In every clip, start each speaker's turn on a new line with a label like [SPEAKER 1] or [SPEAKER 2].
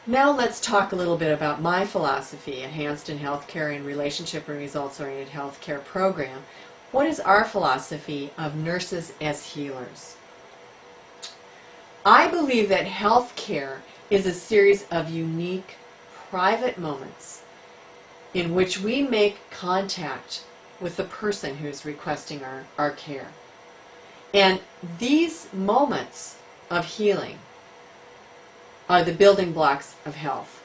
[SPEAKER 1] Now let's talk a little bit about my philosophy at Hansten Healthcare and Relationship and Results-Oriented Healthcare program. What is our philosophy of nurses as healers? I believe that healthcare is a series of unique, private moments in which we make contact with the person who's requesting our care. And these moments of healing are the building blocks of health.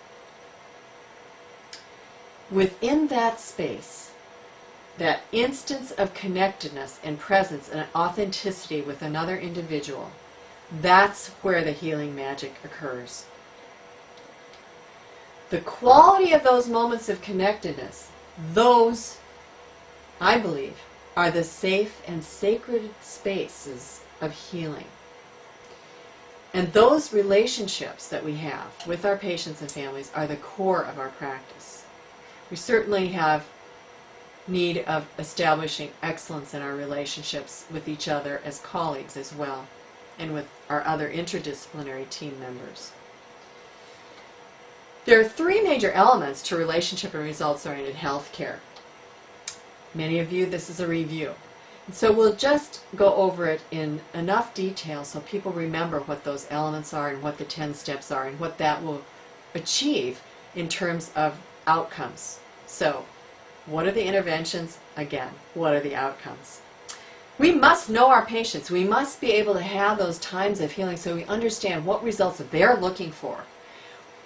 [SPEAKER 1] Within that space, that instance of connectedness and presence and authenticity with another individual, that's where the healing magic occurs. The quality of those moments of connectedness, those, I believe, are the safe and sacred spaces of healing. And those relationships that we have with our patients and families are the core of our practice. We certainly have need of establishing excellence in our relationships with each other as colleagues as well, and with our other interdisciplinary team members. There are three major elements to relationship and results-oriented healthcare. Many of you, this is a review. And so we'll just go over it in enough detail so people remember what those elements are and what the 10 steps are and what that will achieve in terms of outcomes. So, what are the interventions? Again, what are the outcomes? We must know our patients. We must be able to have those times of healing so we understand what results they're looking for,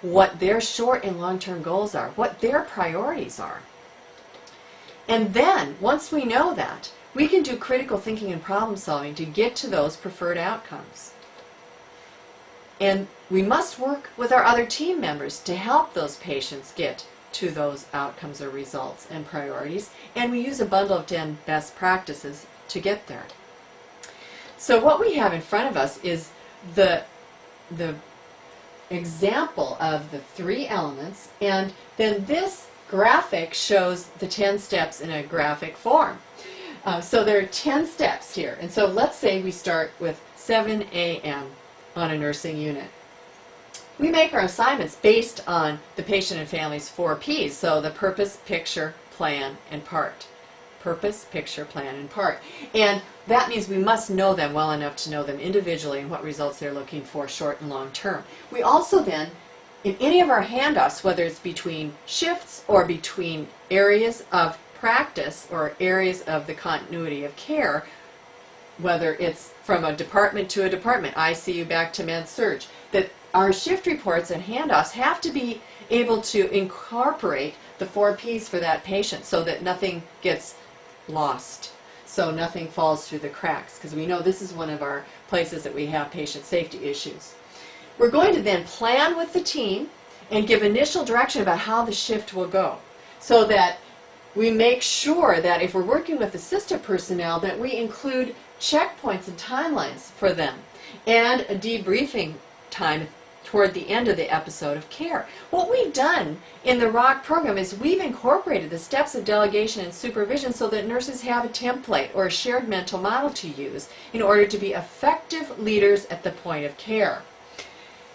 [SPEAKER 1] what their short and long-term goals are, what their priorities are. And then, once we know that, we can do critical thinking and problem solving to get to those preferred outcomes. And we must work with our other team members to help those patients get to those outcomes or results and priorities. And we use a bundle of 10 best practices to get there. So what we have in front of us is the example of the three elements, and then this graphic shows the 10 steps in a graphic form. So there are 10 steps here, and so let's say we start with 7 a.m. on a nursing unit. We make our assignments based on the patient and family's 4 Ps, so the purpose, picture, plan, and part. Purpose, picture, plan, and part. And that means we must know them well enough to know them individually and what results they're looking for short and long term. We also then, in any of our handoffs, whether it's between shifts or between areas of practice or areas of the continuity of care, whether it's from a department to a department, ICU back to med-surg, that our shift reports and handoffs have to be able to incorporate the 4 Ps for that patient so that nothing gets lost, so nothing falls through the cracks, because we know this is one of our places that we have patient safety issues. We're going to then plan with the team and give initial direction about how the shift will go, so that we make sure that if we're working with assistant personnel that we include checkpoints and timelines for them and a debriefing time toward the end of the episode of care. What we've done in the RROHC program is we've incorporated the steps of delegation and supervision so that nurses have a template or a shared mental model to use in order to be effective leaders at the point of care.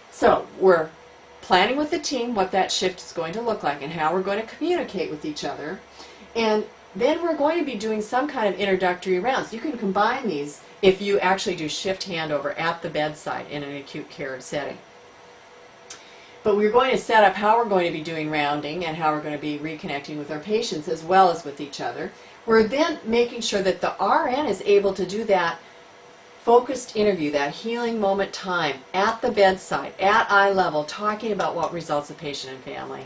[SPEAKER 1] So we're planning with the team what that shift is going to look like and how we're going to communicate with each other. And then we're going to be doing some kind of introductory rounds. You can combine these if you actually do shift handover at the bedside in an acute care setting. But we're going to set up how we're going to be doing rounding and how we're going to be reconnecting with our patients as well as with each other. We're then making sure that the RN is able to do that focused interview, that healing moment time at the bedside, at eye level, talking about what results the patient and family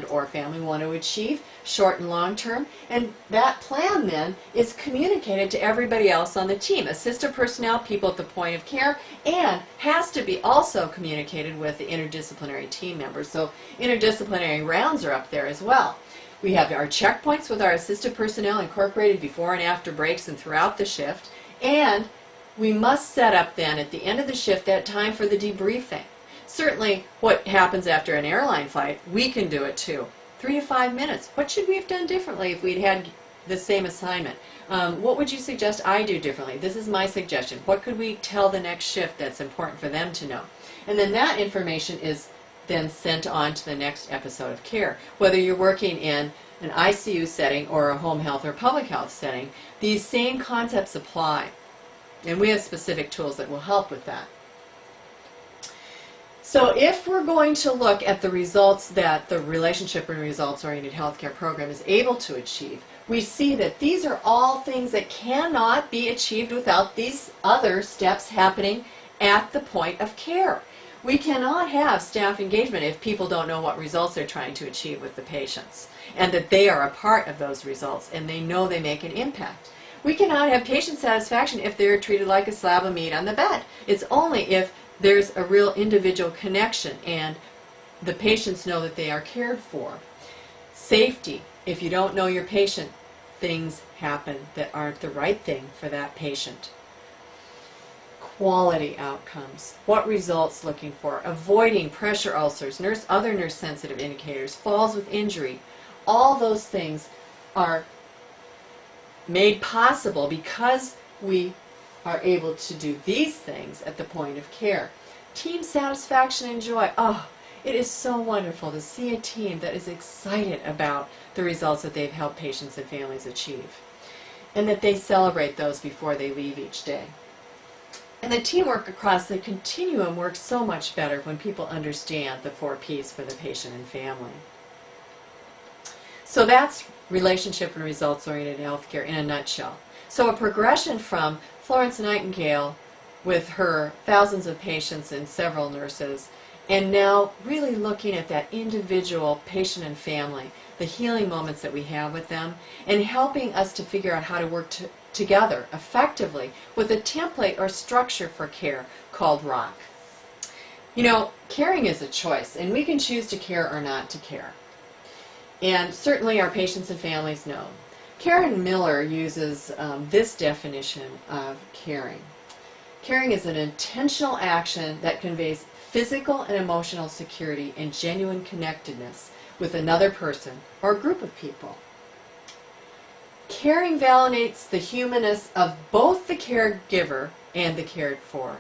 [SPEAKER 1] or family want to achieve, short and long term. And that plan then is communicated to everybody else on the team, assistant personnel, people at the point of care, and has to be also communicated with the interdisciplinary team members. So interdisciplinary rounds are up there as well. We have our checkpoints with our assistant personnel incorporated before and after breaks and throughout the shift. And we must set up then at the end of the shift that time for the debriefing. Certainly what happens after an airline flight, we can do it too. 3 to 5 minutes. What should we have done differently if we'd had the same assignment? What would you suggest I do differently? This is my suggestion. What could we tell the next shift that's important for them to know? And then that information is then sent on to the next episode of care. Whether you're working in an ICU setting or a home health or public health setting, these same concepts apply. And we have specific tools that will help with that. So if we're going to look at the results that the relationship and results-oriented healthcare program is able to achieve, we see that these are all things that cannot be achieved without these other steps happening at the point of care. We cannot have staff engagement if people don't know what results they're trying to achieve with the patients, and that they are a part of those results and they know they make an impact. We cannot have patient satisfaction if they're treated like a slab of meat on the bed. It's only if there's a real individual connection and the patients know that they are cared for. Safety. If you don't know your patient, things happen that aren't the right thing for that patient. Quality outcomes. What results looking for? Avoiding pressure ulcers, other nurse-sensitive indicators, falls with injury. All those things are made possible because we are able to do these things at the point of care. Team satisfaction and joy. Oh, it is so wonderful to see a team that is excited about the results that they've helped patients and families achieve, and that they celebrate those before they leave each day. And the teamwork across the continuum works so much better when people understand the 4 Ps for the patient and family. So that's relationship and results-oriented healthcare in a nutshell. So a progression from Florence Nightingale with her thousands of patients and several nurses, and now really looking at that individual patient and family, the healing moments that we have with them, and helping us to figure out how to work together effectively with a template or structure for care called RROHC. You know, caring is a choice, and we can choose to care or not to care. And certainly our patients and families know. Karen Miller uses this definition of caring. Caring is an intentional action that conveys physical and emotional security and genuine connectedness with another person or group of people. Caring validates the humanness of both the caregiver and the cared for.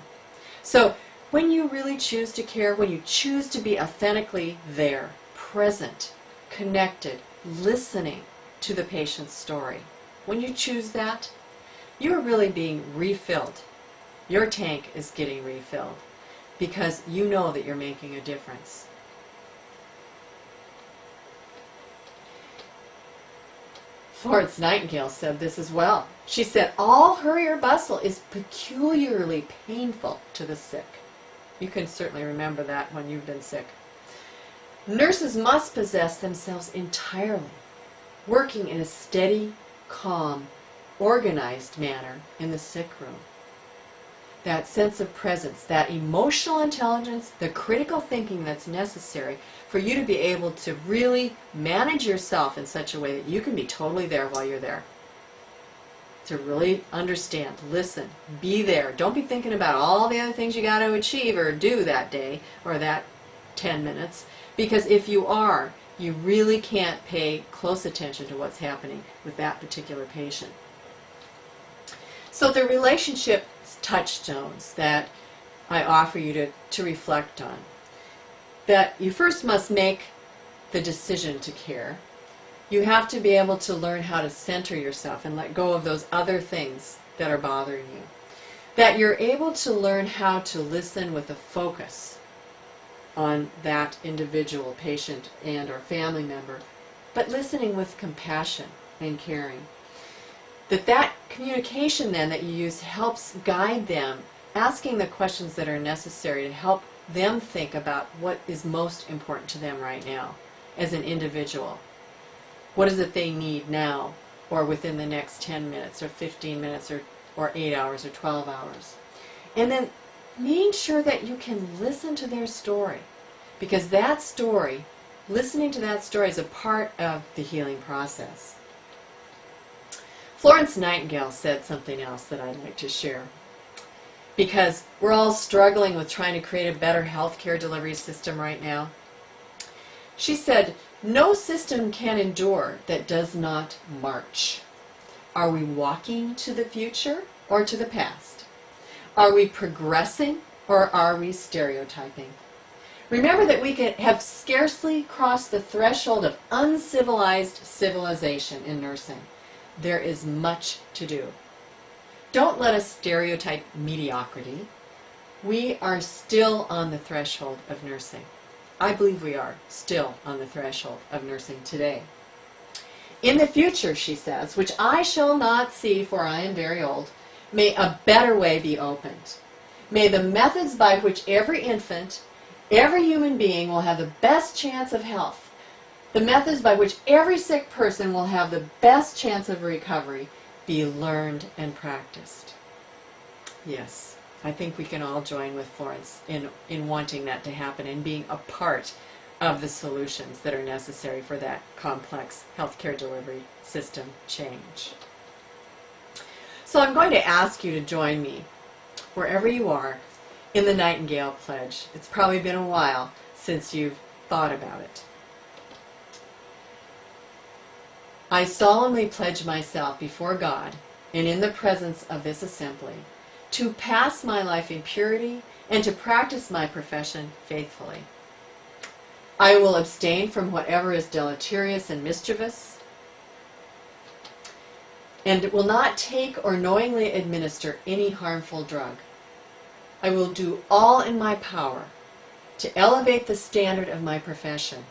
[SPEAKER 1] So when you really choose to care, when you choose to be authentically there, present, connected, listening to the patient's story, when you choose that, you're really being refilled. Your tank is getting refilled because you know that you're making a difference. Florence Nightingale said this as well. She said, all hurry or bustle is peculiarly painful to the sick. You can certainly remember that when you've been sick. Nurses must possess themselves entirely, working in a steady, calm, organized manner in the sick room. That sense of presence, that emotional intelligence, the critical thinking that's necessary for you to be able to really manage yourself in such a way that you can be totally there while you're there. To really understand, listen, be there. Don't be thinking about all the other things you got to achieve or do that day or that 10 minutes. Because if you are, you really can't pay close attention to what's happening with that particular patient. So the relationship touchstones that I offer you to reflect on. That you first must make the decision to care. You have to be able to learn how to center yourself and let go of those other things that are bothering you. That you're able to learn how to listen with a focus on that individual patient and or family member, but listening with compassion and caring. That communication then that you use helps guide them, asking the questions that are necessary to help them think about what is most important to them right now as an individual. What is it they need now or within the next 10 minutes or 15 minutes or 8 hours or 12 hours. And then making sure that you can listen to their story, because that story, listening to that story is a part of the healing process. Florence Nightingale said something else that I'd like to share, because we're all struggling with trying to create a better healthcare delivery system right now. She said, no system can endure that does not march. Are we walking to the future or to the past? Are we progressing or are we stereotyping? Remember that we have scarcely crossed the threshold of uncivilized civilization in nursing. There is much to do. Don't let us stereotype mediocrity. We are still on the threshold of nursing. I believe we are still on the threshold of nursing today. In the future, she says, which I shall not see, for I am very old, may a better way be opened. May the methods by which every infant, every human being will have the best chance of health, the methods by which every sick person will have the best chance of recovery, be learned and practiced. Yes, I think we can all join with Florence in wanting that to happen and being a part of the solutions that are necessary for that complex healthcare delivery system change. So I'm going to ask you to join me, wherever you are, in the Nightingale Pledge. It's probably been a while since you've thought about it. I solemnly pledge myself before God and in the presence of this assembly to pass my life in purity and to practice my profession faithfully. I will abstain from whatever is deleterious and mischievous, and will not take or knowingly administer any harmful drug. I will do all in my power to elevate the standard of my profession,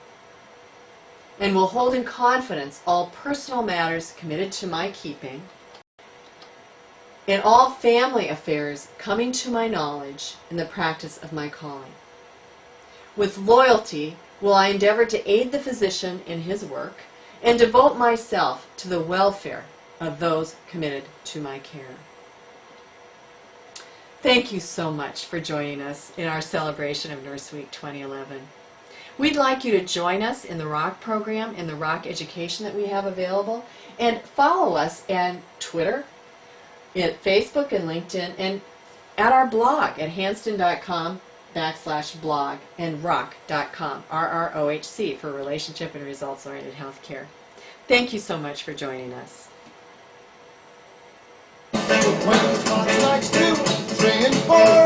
[SPEAKER 1] and will hold in confidence all personal matters committed to my keeping, and all family affairs coming to my knowledge in the practice of my calling. With loyalty will I endeavor to aid the physician in his work and devote myself to the welfare of those committed to my care. Thank you so much for joining us in our celebration of Nurse Week 2011. We'd like you to join us in the ROC program, in the ROC education that we have available, and follow us on Twitter, at Facebook and LinkedIn, and at our blog at hansten.com/blog and RROHC.com, RROHC, for Relationship and Results-Oriented Healthcare. Thank you so much for joining us.
[SPEAKER 2] When the clock strikes 2, 3 and 4.